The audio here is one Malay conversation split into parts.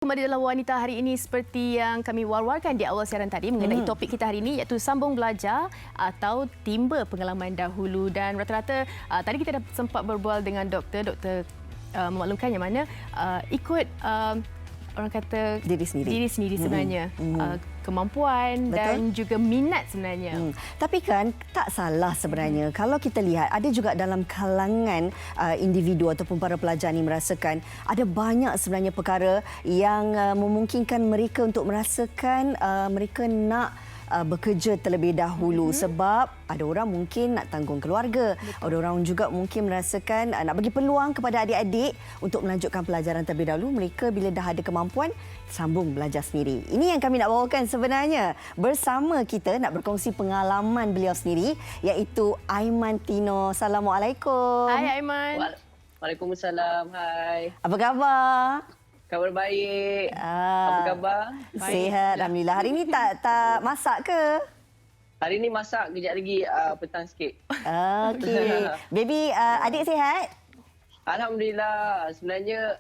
kembali dalam Wanita hari ini seperti yang kami war-warkan di awal siaran tadi mengenai topik kita hari ini iaitu sambung belajar atau timba pengalaman dahulu. Dan rata-rata tadi kita dah sempat berbual dengan doktor memaklumkan yang mana ikut orang kata diri sendiri sebenarnya. Kemampuan. Betul. Dan juga minat sebenarnya. Tapi kan tak salah sebenarnya kalau kita lihat ada juga dalam kalangan individu ataupun para pelajar ni merasakan ada banyak sebenarnya perkara yang memungkinkan mereka untuk merasakan mereka nak bekerja terlebih dahulu sebab ada orang mungkin nak tanggung keluarga. Betul. Ada orang juga mungkin merasakan nak bagi peluang kepada adik-adik untuk melanjutkan pelajaran terlebih dahulu. Mereka bila dah ada kemampuan sambung belajar sendiri. Ini yang kami nak bawakan sebenarnya. Bersama kita nak berkongsi pengalaman beliau sendiri iaitu Aiman Tino. Assalamualaikum. Hai Aiman. Waalaikumsalam. Hai. Apa khabar? Khabar baik. Apa khabar? Sihat, alhamdulillah. Hari ini tak masak ke? Hari ini masak, kejap lagi petang sikit. Okey. Baby, adik sihat? Alhamdulillah. Sebenarnya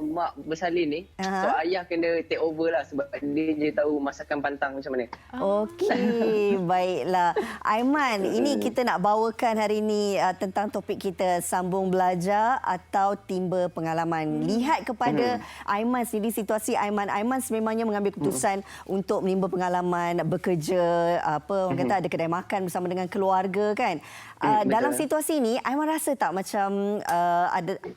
mak bersalin ni. So ayah kena take over lah sebab dia je tahu masakan pantang macam mana. Okey, baiklah. Aiman, ini kita nak bawakan hari ini tentang topik kita sambung belajar atau timba pengalaman. Lihat kepada Aiman sendiri, situasi Aiman. Aiman sememangnya mengambil keputusan untuk menimba pengalaman bekerja, orang kata ada kedai makan bersama dengan keluarga kan. Dalam situasi ini, Aiman rasa tak macam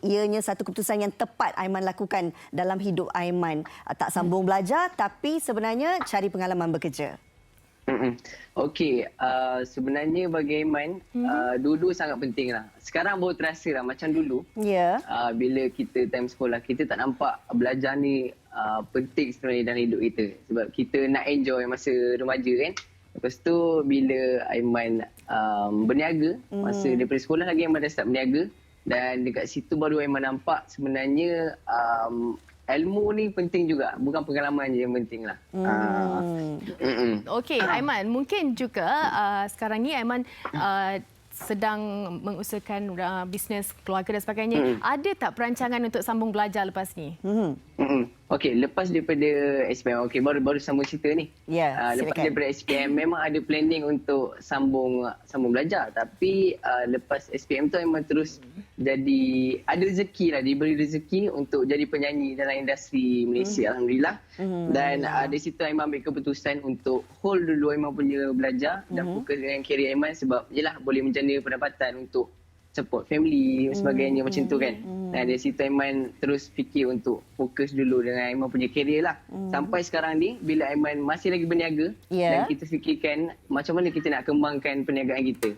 ianya satu keputusan yang tepat Aiman lakukan dalam hidup Aiman? Tak sambung belajar tapi sebenarnya cari pengalaman bekerja. Okey, sebenarnya bagi Aiman, dulu sangat penting lah. Sekarang baru terasa lah macam dulu. Ya. Bila kita time sekolah, kita tak nampak belajar ni penting sebenarnya dalam hidup kita. Sebab kita nak enjoy masa remaja kan. Lepas tu bila Aiman berniaga, masa daripada sekolah lagi Aiman dah start berniaga. Dan dekat situ baru Aiman nampak sebenarnya ilmu ni penting juga. Bukan pengalaman je yang penting lah. Okey, Aiman, mungkin juga sekarang ni Aiman sedang mengusahakan bisnes keluarga dan sebagainya. Ada tak perancangan untuk sambung belajar lepas ni? Okey, lepas daripada SPM, okey baru sambung cerita ni. Ya, lepas daripada SPM memang ada planning untuk sambung belajar, tapi lepas SPM tu memang terus jadi ada rezeki lah, diberi rezeki untuk jadi penyanyi dalam industri Malaysia alhamdulillah. Dan dari situ Aiman ambil keputusan untuk hold dulu Aiman punya belajar dan fokus dengan kerjaya Aiman sebab yalah boleh menjana pendapatan untuk support family dan sebagainya macam tu kan. Dan dari situ Aiman terus fikir untuk fokus dulu dengan Aiman punya kerjaya lah. Sampai sekarang ni bila Aiman masih lagi berniaga dan kita fikirkan macam mana kita nak kembangkan perniagaan kita.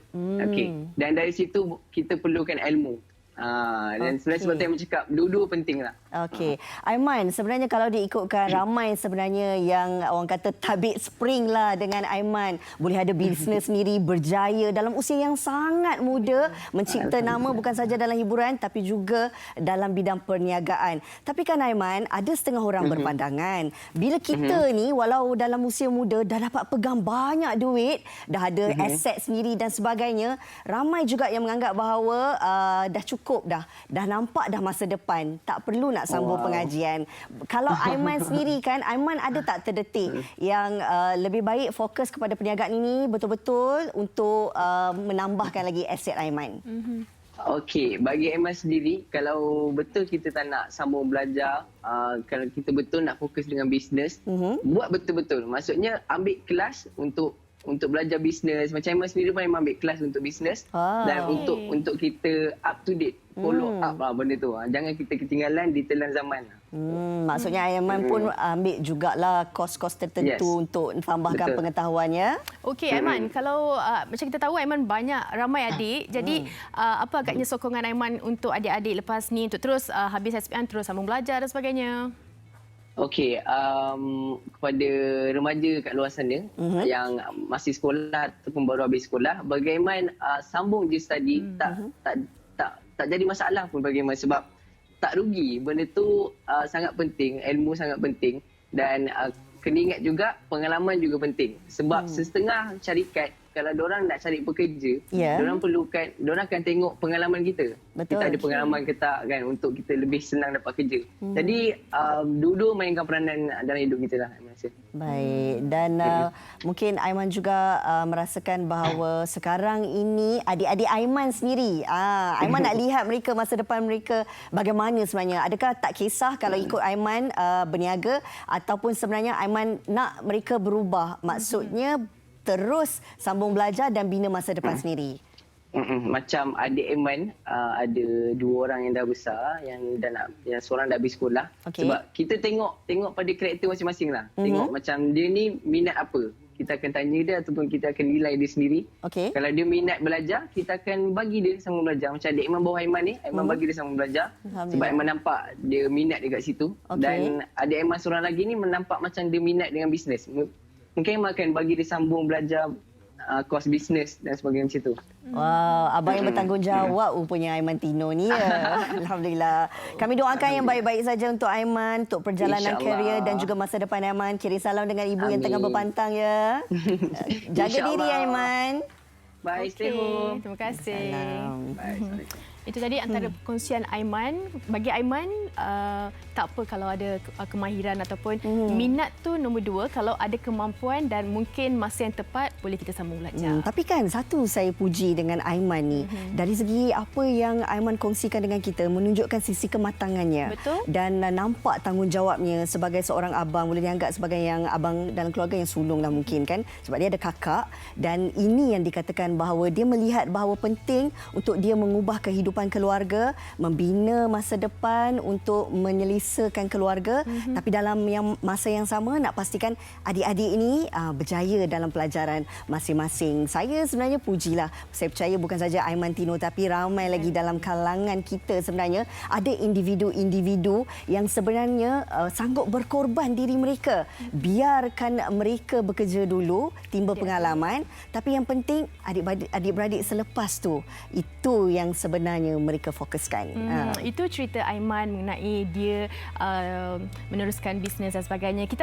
Okey. Dan dari situ kita perlukan ilmu. Dan sebenarnya sebab tu Aiman cakap dulu penting lah. Okey. Aiman, sebenarnya kalau diikutkan ramai sebenarnya yang orang kata tabik spring lah dengan Aiman. Boleh ada bisnes sendiri, berjaya dalam usia yang sangat muda. Mencipta nama bukan saja dalam hiburan tapi juga dalam bidang perniagaan. Tapi kan Aiman, ada setengah orang berpandangan. Bila kita ni walau dalam usia muda dah dapat pegang banyak duit, dah ada aset sendiri dan sebagainya. Ramai juga yang menganggap bahawa dah cukup dah nampak dah masa depan. Tak perlu nak sambung pengajian. Kalau Aiman sendiri kan, Aiman ada tak terdetik yang lebih baik fokus kepada perniagaan ini betul-betul untuk menambahkan lagi aset Aiman? Okey, bagi Aiman sendiri, kalau betul kita tak nak sambung belajar, kalau kita betul nak fokus dengan bisnes, buat betul-betul. Maksudnya ambil kelas untuk belajar bisnes. Macam Aiman sendiri pun Aiman ambil kelas untuk bisnes dan untuk kita up to date, follow up lah benda tu. Jangan kita ketinggalan, ditelan zaman. Maksudnya Aiman pun ambil jugalah kos-kos tertentu untuk tambahkan pengetahuannya. Okey Aiman, kalau macam kita tahu Aiman ramai adik. Jadi apa agaknya sokongan Aiman untuk adik-adik lepas ni untuk terus habis SPM terus sambung belajar dan sebagainya? Okey, kepada remaja kat luar sana yang masih sekolah ataupun baru habis sekolah, bagi Aiman sambung je study tak jadi masalah pun bagi Aiman sebab tak rugi. Benda tu sangat penting, ilmu sangat penting dan kena ingat juga pengalaman juga penting sebab setengah syarikat kalau diorang nak cari pekerja, Ya. diorang akan tengok pengalaman kita. Betul. Kita ada pengalaman ke tak kan untuk kita lebih senang dapat kerja. Jadi dua-dua mainkan peranan dalam hidup kita lah, saya rasa. Baik, dan mungkin Aiman juga merasakan bahawa sekarang ini adik-adik Aiman sendiri, Aiman nak lihat mereka, masa depan mereka bagaimana sebenarnya. Adakah tak kisah kalau ikut Aiman berniaga, ataupun sebenarnya Aiman nak mereka berubah, maksudnya terus sambung belajar dan bina masa depan sendiri? Macam adik Aiman, ada 2 orang yang dah besar, yang seorang dah habis sekolah. Okey. Sebab kita tengok pada karakter masing-masing lah. Tengok macam dia ni minat apa. Kita akan tanya dia ataupun kita akan nilai dia sendiri. Okey. Kalau dia minat belajar, kita akan bagi dia sambung belajar. Macam adik Aiman bawah Aiman ni, Aiman bagi dia sambung belajar. Sebab Aiman nampak dia minat dekat situ. Okey. Dan adik Aiman seorang lagi ni menampak macam dia minat dengan bisnes. Mungkin Aiman akan bagi dia sambung belajar kos bisnes dan sebagainya macam tu. Wow, abang yang bertanggungjawab rupanya Aiman Tino ni ya. Alhamdulillah. Kami doakan yang baik-baik saja untuk Aiman, untuk perjalanan InsyaAllah. karier dan juga masa depan Aiman. Kirim salam dengan ibu yang tengah Amin. berpantang ya. Jaga diri InsyaAllah. Aiman. Bye, stay home. Terima kasih. Salam. Bye. Assalamualaikum. Itu tadi antara perkongsian Aiman. Bagi Aiman, tak apa kalau ada kemahiran ataupun minat tu nombor 2. Kalau ada kemampuan dan mungkin masa yang tepat, boleh kita sambung belajar. Tapi kan satu saya puji dengan Aiman ni, dari segi apa yang Aiman kongsikan dengan kita, menunjukkan sisi kematangannya. Betul. Dan nampak tanggungjawabnya sebagai seorang abang, boleh dianggap sebagai yang abang dalam keluarga yang sulung lah mungkin kan, sebab dia ada kakak. Dan ini yang dikatakan bahawa dia melihat bahawa penting untuk dia mengubah kehidupan keluarga, membina masa depan untuk menyelisakan keluarga, tapi dalam masa yang sama nak pastikan adik-adik ini berjaya dalam pelajaran masing-masing. Saya sebenarnya pujilah. Saya percaya bukan saja Aiman Tino, tapi ramai lagi dalam kalangan kita sebenarnya ada individu-individu yang sebenarnya sanggup berkorban diri mereka. Biarkan mereka bekerja dulu, timba pengalaman, tapi yang penting adik-beradik selepas tu, itu yang sebenarnya mereka fokuskan. Itu cerita Aiman mengenai dia meneruskan bisnes dan sebagainya. Kita